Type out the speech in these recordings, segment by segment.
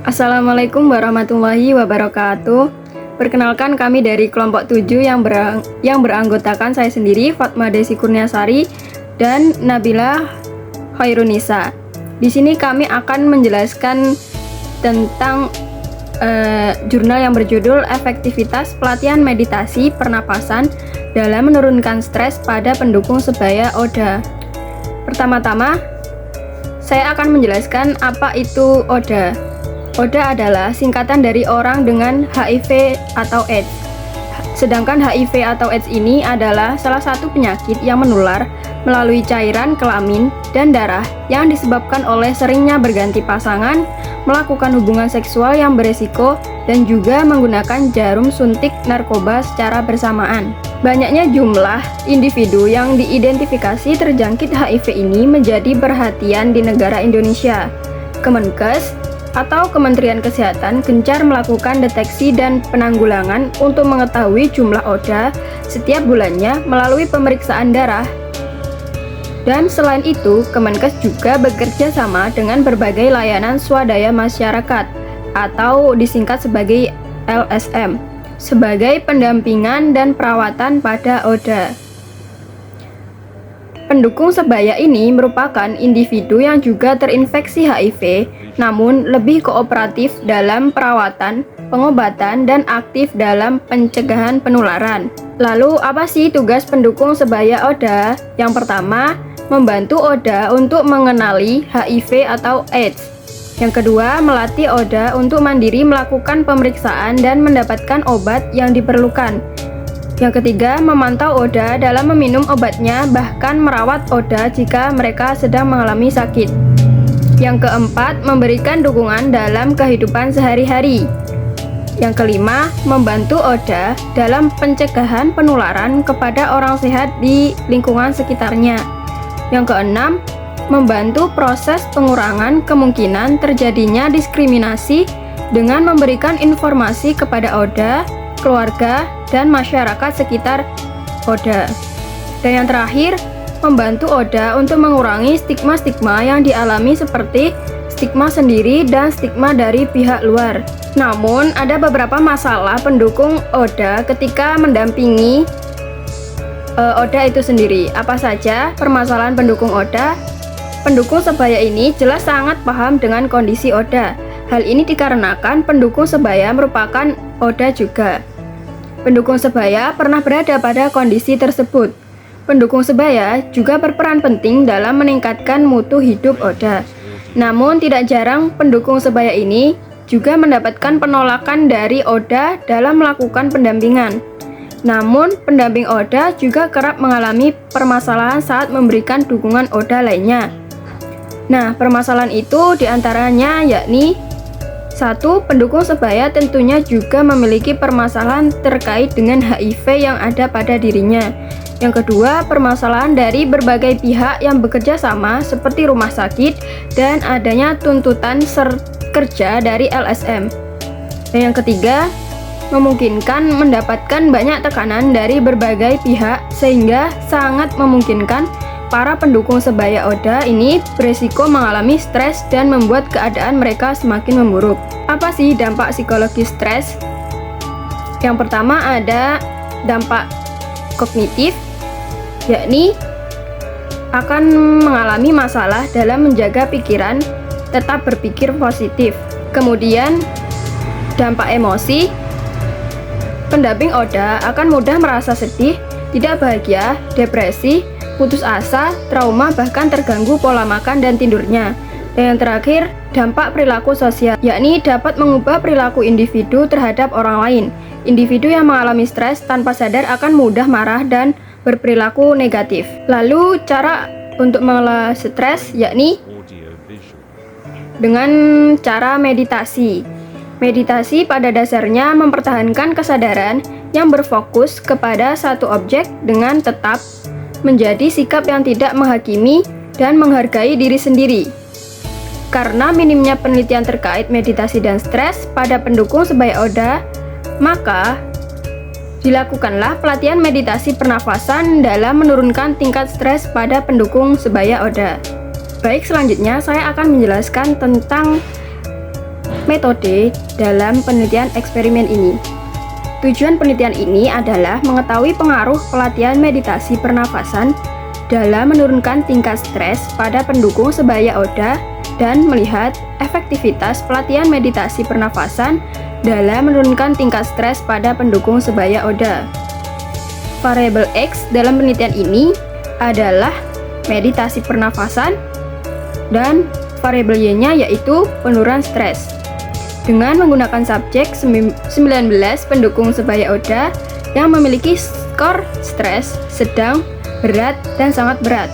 Assalamualaikum warahmatullahi wabarakatuh. Perkenalkan, kami dari kelompok 7 yang beranggotakan saya sendiri, Fatma Desi Kurniasari dan Nabila Khairunisa. Di sini kami akan menjelaskan tentang jurnal yang berjudul Efektivitas Pelatihan Meditasi Pernapasan dalam Menurunkan Stres pada Pendukung Sebaya ODA. Pertama-tama, saya akan menjelaskan apa itu ODA. ODA adalah singkatan dari orang dengan HIV atau AIDS. Sedangkan HIV atau AIDS ini adalah salah satu penyakit yang menular melalui cairan kelamin dan darah yang disebabkan oleh seringnya berganti pasangan, melakukan hubungan seksual yang beresiko, dan juga menggunakan jarum suntik narkoba secara bersamaan. Banyaknya jumlah individu yang diidentifikasi terjangkit HIV ini menjadi perhatian di negara Indonesia. Kemenkes atau Kementerian Kesehatan gencar melakukan deteksi dan penanggulangan untuk mengetahui jumlah ODA setiap bulannya melalui pemeriksaan darah. Dan selain itu, Kemenkes juga bekerja sama dengan berbagai layanan swadaya masyarakat atau disingkat sebagai LSM sebagai pendampingan dan perawatan pada ODA. Pendukung sebaya ini merupakan individu yang juga terinfeksi HIV, namun lebih kooperatif dalam perawatan, pengobatan, dan aktif dalam pencegahan penularan. Lalu, apa sih tugas pendukung sebaya ODA? Yang pertama, membantu ODA untuk mengenali HIV atau AIDS. Yang kedua, melatih ODA untuk mandiri melakukan pemeriksaan dan mendapatkan obat yang diperlukan. Yang ketiga, memantau ODA dalam meminum obatnya, bahkan merawat ODA jika mereka sedang mengalami sakit. Yang keempat, memberikan dukungan dalam kehidupan sehari-hari. Yang kelima, membantu ODA dalam pencegahan penularan kepada orang sehat di lingkungan sekitarnya. Yang keenam, membantu proses pengurangan kemungkinan terjadinya diskriminasi dengan memberikan informasi kepada ODA, keluarga, dan masyarakat sekitar ODA. Dan yang terakhir, membantu ODA untuk mengurangi stigma-stigma yang dialami seperti stigma sendiri dan stigma dari pihak luar. Namun, ada beberapa masalah pendukung ODA ketika mendampingi ODA itu sendiri. Apa saja permasalahan pendukung ODA? Pendukung sebaya ini jelas sangat paham dengan kondisi ODA. Hal ini dikarenakan pendukung sebaya merupakan ODA juga. Pendukung sebaya pernah berada pada kondisi tersebut. Pendukung sebaya juga berperan penting dalam meningkatkan mutu hidup ODA. Namun tidak jarang pendukung sebaya ini juga mendapatkan penolakan dari ODA dalam melakukan pendampingan. Namun pendamping ODA juga kerap mengalami permasalahan saat memberikan dukungan ODA lainnya. Nah, permasalahan itu diantaranya yakni 1. Pendukung sebaya tentunya juga memiliki permasalahan terkait dengan HIV yang ada pada dirinya. Yang kedua, permasalahan dari berbagai pihak yang bekerja sama seperti rumah sakit dan adanya tuntutan kerja dari LSM. Dan yang ketiga, memungkinkan mendapatkan banyak tekanan dari berbagai pihak sehingga sangat memungkinkan para pendukung sebaya ODA ini beresiko mengalami stres dan membuat keadaan mereka semakin memburuk. Apa sih dampak psikologis stres? Yang pertama ada dampak kognitif, yakni akan mengalami masalah dalam menjaga pikiran tetap berpikir positif. Kemudian dampak emosi, pendamping ODA akan mudah merasa sedih, tidak bahagia, depresi, putus asa, trauma, bahkan terganggu pola makan dan tidurnya. Dan yang terakhir, dampak perilaku sosial, yakni dapat mengubah perilaku individu terhadap orang lain. Individu yang mengalami stres tanpa sadar akan mudah marah dan berperilaku negatif. Lalu, cara untuk mengelola stres yakni dengan cara meditasi. Meditasi pada dasarnya mempertahankan kesadaran yang berfokus kepada satu objek dengan tetap menjadi sikap yang tidak menghakimi dan menghargai diri sendiri. Karena minimnya penelitian terkait meditasi dan stres pada pendukung sebaya Oda, maka dilakukanlah pelatihan meditasi pernafasan dalam menurunkan tingkat stres pada pendukung sebaya Oda. Baik, selanjutnya saya akan menjelaskan tentang metode dalam penelitian eksperimen ini. Tujuan penelitian ini adalah mengetahui pengaruh pelatihan meditasi pernafasan dalam menurunkan tingkat stres pada pendukung sebaya Oda dan melihat efektivitas pelatihan meditasi pernafasan dalam menurunkan tingkat stres pada pendukung sebaya Oda. Variabel X dalam penelitian ini adalah meditasi pernafasan dan variabel Y-nya yaitu penurunan stres. Dengan menggunakan subjek 19 pendukung sebaya Oda yang memiliki skor stres sedang, berat, dan sangat berat.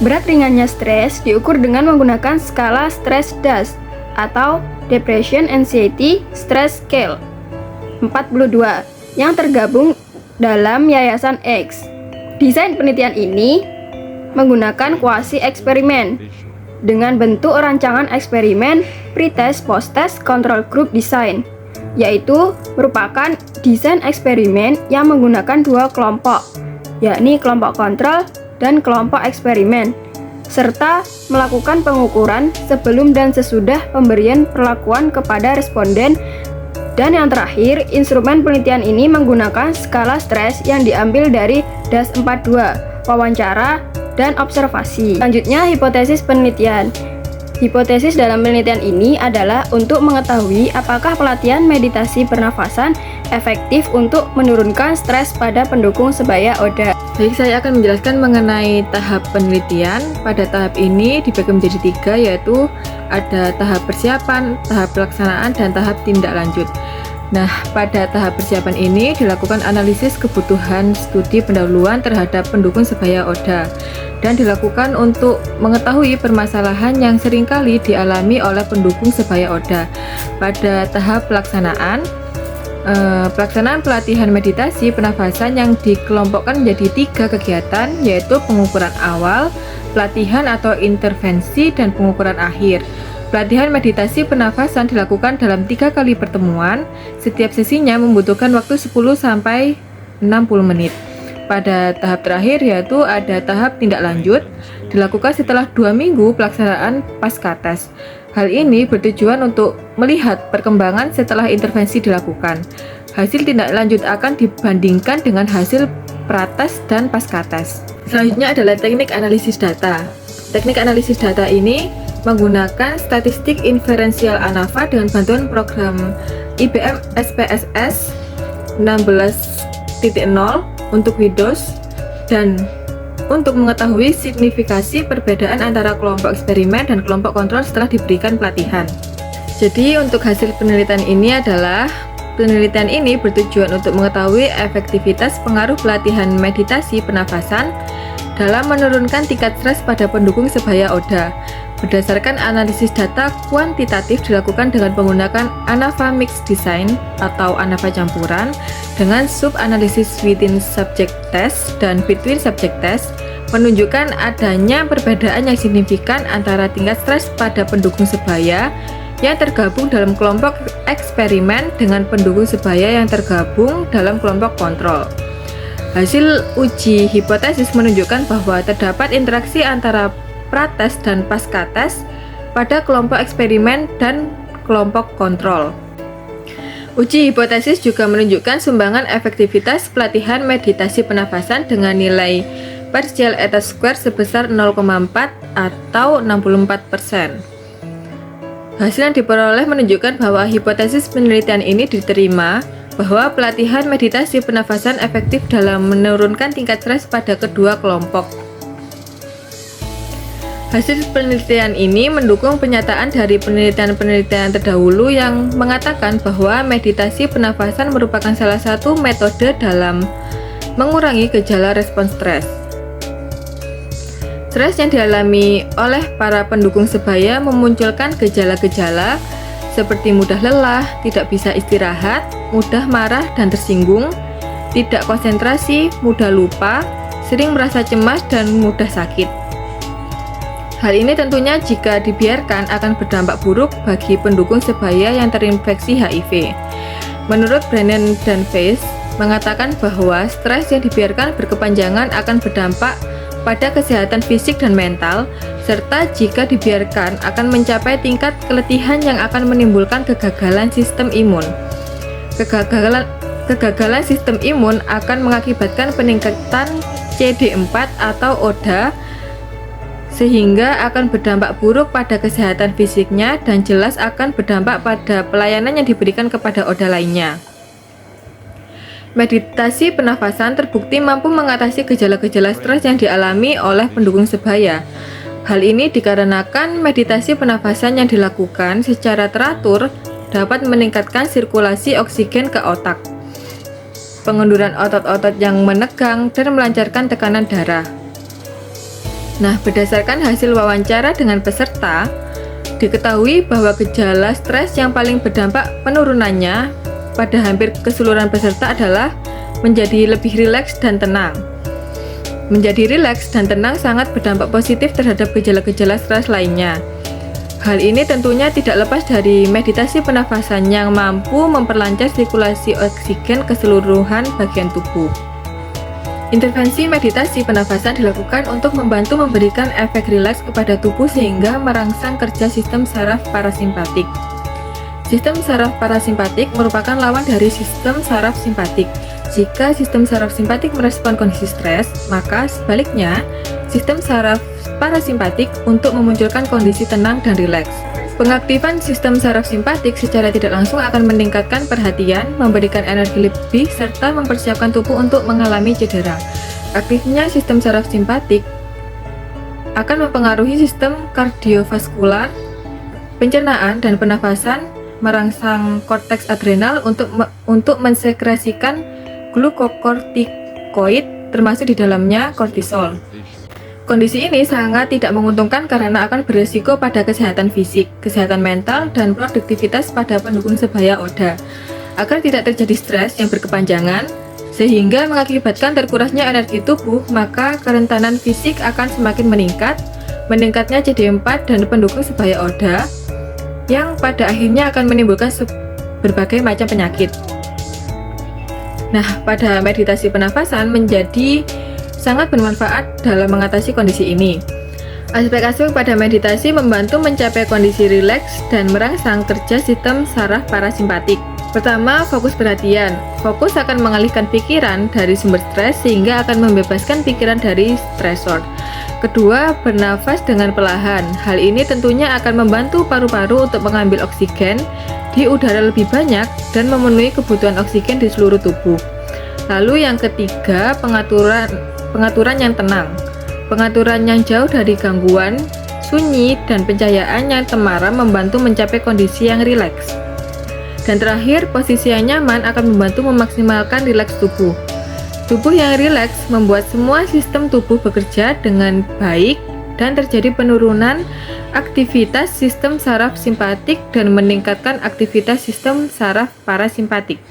Berat ringannya stres diukur dengan menggunakan skala stres DAS atau Depression Anxiety Stress Scale 42 yang tergabung dalam Yayasan X. Desain penelitian ini menggunakan kuasi eksperimen dengan bentuk rancangan eksperimen pretest post-test control group design, yaitu merupakan desain eksperimen yang menggunakan dua kelompok, yakni kelompok kontrol dan kelompok eksperimen, serta melakukan pengukuran sebelum dan sesudah pemberian perlakuan kepada responden. Dan yang terakhir, instrumen penelitian ini menggunakan skala stres yang diambil dari DAS 42, wawancara, dan observasi. Selanjutnya, hipotesis penelitian. Hipotesis dalam penelitian ini adalah untuk mengetahui apakah pelatihan meditasi pernafasan efektif untuk menurunkan stres pada pendukung sebaya Oda. Baik, saya akan menjelaskan mengenai tahap penelitian. Pada tahap ini dibagi menjadi 3, yaitu ada tahap persiapan, tahap pelaksanaan, dan tahap tindak lanjut. Nah, pada tahap persiapan ini dilakukan analisis kebutuhan studi pendahuluan terhadap pendukung sebaya Oda dan dilakukan untuk mengetahui permasalahan yang seringkali dialami oleh pendukung sebaya Oda. Pada tahap pelaksanaan, pelaksanaan pelatihan meditasi pernafasan yang dikelompokkan menjadi 3 kegiatan, yaitu pengukuran awal, pelatihan atau intervensi, dan pengukuran akhir. Pelatihan meditasi pernafasan dilakukan dalam 3 kali pertemuan. Setiap sesinya membutuhkan waktu 10 sampai 60 menit. Pada tahap terakhir, yaitu ada tahap tindak lanjut, dilakukan setelah 2 minggu pelaksanaan pasca tes. Hal ini bertujuan untuk melihat perkembangan setelah intervensi dilakukan. Hasil tindak lanjut akan dibandingkan dengan hasil prates dan pasca tes. Selanjutnya adalah teknik analisis data. Teknik analisis data ini menggunakan statistik inferensial ANAVA dengan bantuan program IBM SPSS 16.0 untuk Windows dan untuk mengetahui signifikasi perbedaan antara kelompok eksperimen dan kelompok kontrol setelah diberikan pelatihan. Jadi untuk hasil penelitian ini bertujuan untuk mengetahui efektivitas pengaruh pelatihan meditasi pernafasan dalam menurunkan tingkat stres pada pendukung sebaya Oda. Berdasarkan analisis data kuantitatif dilakukan dengan menggunakan ANAVA Mixed Design atau ANAVA campuran dengan sub-analisis within subject test dan between subject test, menunjukkan adanya perbedaan yang signifikan antara tingkat stres pada pendukung sebaya yang tergabung dalam kelompok eksperimen dengan pendukung sebaya yang tergabung dalam kelompok kontrol. Hasil uji hipotesis menunjukkan bahwa terdapat interaksi antara prates dan pasca tes pada kelompok eksperimen dan kelompok kontrol. Uji hipotesis juga menunjukkan sumbangan efektivitas pelatihan meditasi pernafasan dengan nilai partial eta square sebesar 0,4 atau 64%. Hasil yang diperoleh menunjukkan bahwa hipotesis penelitian ini diterima bahwa pelatihan meditasi pernafasan efektif dalam menurunkan tingkat stres pada kedua kelompok. Hasil penelitian ini mendukung pernyataan dari penelitian-penelitian terdahulu yang mengatakan bahwa meditasi pernafasan merupakan salah satu metode dalam mengurangi gejala respons stres. Stres yang dialami oleh para pendukung sebaya memunculkan gejala-gejala seperti mudah lelah, tidak bisa istirahat, mudah marah dan tersinggung, tidak konsentrasi, mudah lupa, sering merasa cemas dan mudah sakit. Hal ini tentunya jika dibiarkan akan berdampak buruk bagi pendukung sebaya yang terinfeksi HIV. Menurut Brennan dan Weiss mengatakan bahwa stres yang dibiarkan berkepanjangan akan berdampak pada kesehatan fisik dan mental, serta jika dibiarkan akan mencapai tingkat keletihan yang akan menimbulkan kegagalan sistem imun. Kegagalan sistem imun akan mengakibatkan peningkatan CD4 atau ODA, sehingga akan berdampak buruk pada kesehatan fisiknya dan jelas akan berdampak pada pelayanan yang diberikan kepada ODA lainnya. Meditasi pernafasan terbukti mampu mengatasi gejala-gejala stres yang dialami oleh pendukung sebaya. Hal ini dikarenakan meditasi pernafasan yang dilakukan secara teratur dapat meningkatkan sirkulasi oksigen ke otak, pengenduran otot-otot yang menegang, dan melancarkan tekanan darah. Nah, berdasarkan hasil wawancara dengan peserta, diketahui bahwa gejala stres yang paling berdampak penurunannya pada hampir keseluruhan peserta adalah menjadi lebih rileks dan tenang. Menjadi rileks dan tenang sangat berdampak positif terhadap gejala-gejala stres lainnya. Hal ini tentunya tidak lepas dari meditasi pernafasan yang mampu memperlancar sirkulasi oksigen ke seluruhan bagian tubuh. Intervensi meditasi pernafasan dilakukan untuk membantu memberikan efek rileks kepada tubuh sehingga merangsang kerja sistem saraf parasimpatik. Sistem saraf parasimpatik merupakan lawan dari sistem saraf simpatik. Jika sistem saraf simpatik merespon kondisi stres, maka sebaliknya, sistem saraf parasimpatik untuk memunculkan kondisi tenang dan rileks. Pengaktifan sistem saraf simpatik secara tidak langsung akan meningkatkan perhatian, memberikan energi lebih, serta mempersiapkan tubuh untuk mengalami cedera. Aktifnya sistem saraf simpatik akan mempengaruhi sistem kardiovaskular, pencernaan, dan pernafasan, merangsang korteks adrenal untuk mensekresikan glukokortikoid, termasuk di dalamnya kortisol. Kondisi ini sangat tidak menguntungkan karena akan berisiko pada kesehatan fisik, kesehatan mental, dan produktivitas pada pendukung sebaya ODA. Agar tidak terjadi stres yang berkepanjangan, sehingga mengakibatkan terkurasnya energi tubuh, maka kerentanan fisik akan semakin meningkat, meningkatnya CD4 dan pendukung sebaya ODA, yang pada akhirnya akan menimbulkan berbagai macam penyakit. Nah, pada meditasi pernafasan menjadi sangat bermanfaat dalam mengatasi kondisi ini. Aspek-aspek pada meditasi membantu mencapai kondisi rileks dan merangsang kerja sistem saraf parasimpatik. Pertama, fokus perhatian. Fokus akan mengalihkan pikiran dari sumber stres sehingga akan membebaskan pikiran dari stresor. Kedua, bernafas dengan perlahan. Hal ini tentunya akan membantu paru-paru untuk mengambil oksigen di udara lebih banyak dan memenuhi kebutuhan oksigen di seluruh tubuh. Lalu yang ketiga, pengaturan yang tenang. Pengaturan yang jauh dari gangguan, sunyi, dan pencahayaan yang temaram membantu mencapai kondisi yang rileks. Dan terakhir, posisi yang nyaman akan membantu memaksimalkan rileks tubuh. Tubuh yang rileks membuat semua sistem tubuh bekerja dengan baik dan terjadi penurunan aktivitas sistem saraf simpatik dan meningkatkan aktivitas sistem saraf parasimpatik.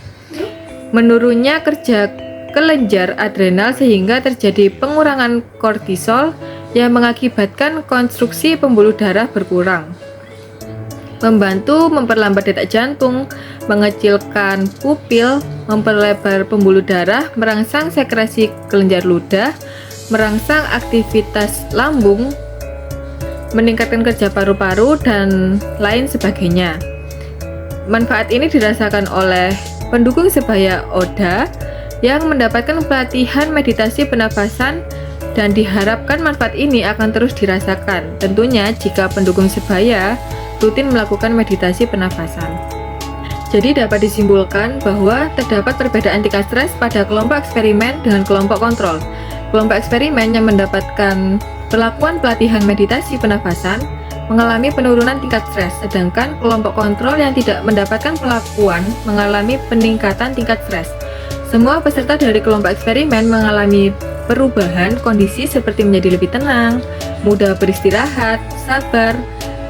Menurunnya kerja kelenjar adrenal sehingga terjadi pengurangan kortisol yang mengakibatkan konstruksi pembuluh darah berkurang. Membantu memperlambat detak jantung, mengecilkan pupil, memperlebar pembuluh darah, merangsang sekresi kelenjar ludah, merangsang aktivitas lambung, meningkatkan kerja paru-paru, dan lain sebagainya. Manfaat ini dirasakan oleh pendukung sebaya ODA yang mendapatkan pelatihan meditasi pernafasan dan diharapkan manfaat ini akan terus dirasakan. Tentunya jika pendukung sebaya rutin melakukan meditasi pernafasan. Jadi dapat disimpulkan bahwa terdapat perbedaan tingkat stres pada kelompok eksperimen dengan kelompok kontrol. Kelompok eksperimen yang mendapatkan perlakuan pelatihan meditasi pernafasan mengalami penurunan tingkat stres, sedangkan kelompok kontrol yang tidak mendapatkan perlakuan mengalami peningkatan tingkat stres. Semua peserta dari kelompok eksperimen mengalami perubahan kondisi seperti menjadi lebih tenang, mudah beristirahat, sabar,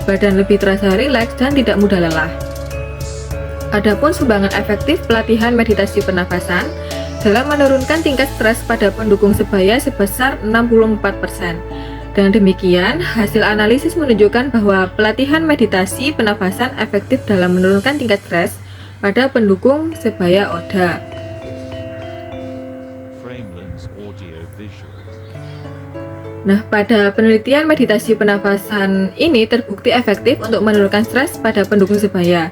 badan lebih terasa rileks, dan tidak mudah lelah. Adapun sumbangan efektif pelatihan meditasi pernafasan dalam menurunkan tingkat stres pada pendukung sebaya sebesar 64%. Dengan demikian, hasil analisis menunjukkan bahwa pelatihan meditasi pernafasan efektif dalam menurunkan tingkat stres pada pendukung sebaya ODA. Nah, pada penelitian meditasi pernafasan ini terbukti efektif untuk menurunkan stres pada pendukung sebaya.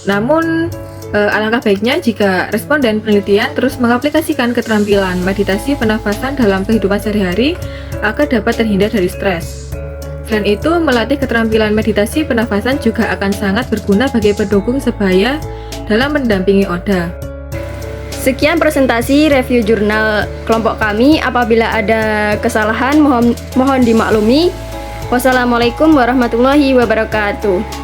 Namun, alangkah baiknya jika responden penelitian terus mengaplikasikan keterampilan meditasi pernafasan dalam kehidupan sehari-hari agar dapat terhindar dari stres. Selain itu, melatih keterampilan meditasi pernafasan juga akan sangat berguna bagi pendukung sebaya dalam mendampingi ODA. Sekian presentasi review jurnal kelompok kami. Apabila ada kesalahan mohon dimaklumi. Wassalamualaikum warahmatullahi wabarakatuh.